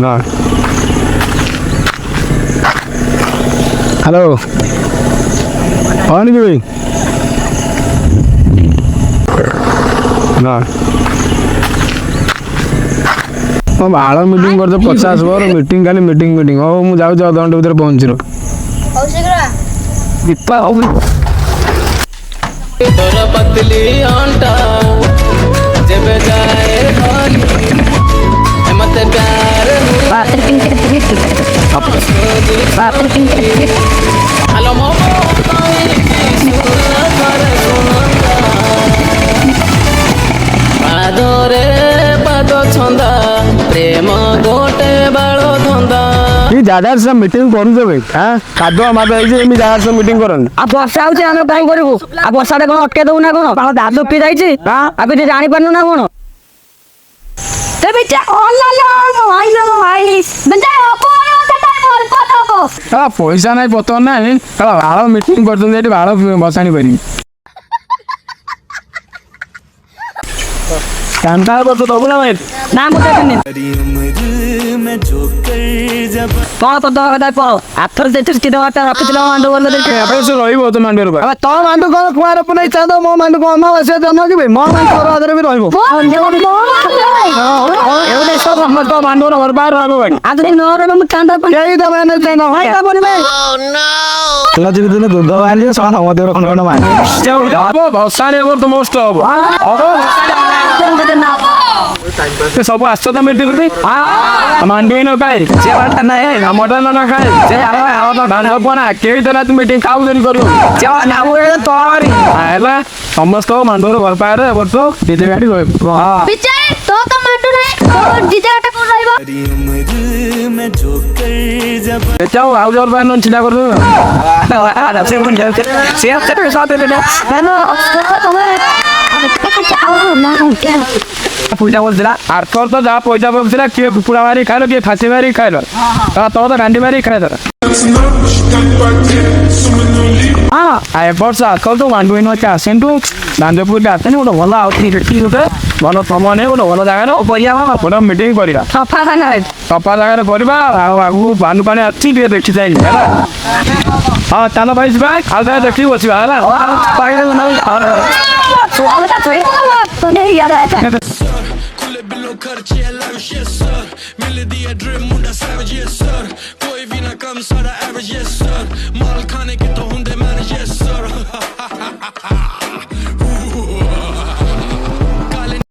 ना हेलो कौन की भाई ना बाड़ मीटिंग कर 50 बार मीटिंग खाली मीटिंग मीटिंग हो मुझे जाऊँ अधघंटे भर पहुँच दीपा तोरा पतली आंटा जब जाए मत प्यार हेलो पादरे पाद छंदा प्रेम गोटे बाल धंदा ये जगह सब मीटिंग करूँ भाई हाँ कादुआ मादुआ जगह सब मीटिंग करन आ वर्षा होचे हम काई करिवु आ वर्षा रे कोन अटके दउ ना कोन बाल दाद लुपी जाईची हां आ भी जानि पानु ना कोन ते बेटा ओला भाई लो भाई बंदा कोन कटा बोल पतो हाँ पैसा नहीं पता ना बाड़ मीटिंग कर बाड़ बसाणी पारि कांता तो दबु ना भाई ना मुते दिन कौन तो दो पाओ आथर दे तुस किदो आटा रखिलो मांडो बोल दे अब से रहिबो तो मांडो रे अब तो मांडो को कुआर अपन इच्छा तो मो मांडो को अमावास्या जन्म कि मो मांडो रो आदर भी रहिबो एवढे सब हम तो मांडो रे बरबाद रहबो भाई आदरे नोर में कांदा पण केई तो मैंने देना भाई का बोली भाई चला जी दिन दूध वाली सोना हो दे कोन कोन मान अब भसाने और तो मोस्ट अब तो सब आस्तो त मीटिंग करते मांडो न खाए जे बाटा ना है मटन न खाए जे आवा तो धान हो बना केई तो ना तुम मीटिंग खाऊ देनी करू जे ना हो तो आरी हैला समस्त मांडो रे भर पाए रे बतो दीदी गाड़ी हां पिचे तो मांडो नहीं तो जीजा आटा कोन रहइबो चाओ आउ जोर बान चिंता कर दो से बन जाए से साथ दे ना पूजा बोल दिला आर तोर तो जा पैसा बोलছিলা के पुरा मारी खाइलो के फांसी मारी खाइलो तो गांडी मारी खाइ दर हां आए वर्षा कल तो वांडो इन का सेंटू दांजपुर का आते ने भलो आउथि रेटी होते भलो समने भलो जगह रे परिया मा फोटो मीटिंग करिया सफा खाना है सफा जगह रे करबा आगु भानु पानी अच्छी दे देखि जाई हैला हां ताना भाई भाई आजा देखि बसिबा हैला पाइले ना सोआल का तो नहीं यार है Kule bilo karchi ela ushe sir Mille diye dream munda savage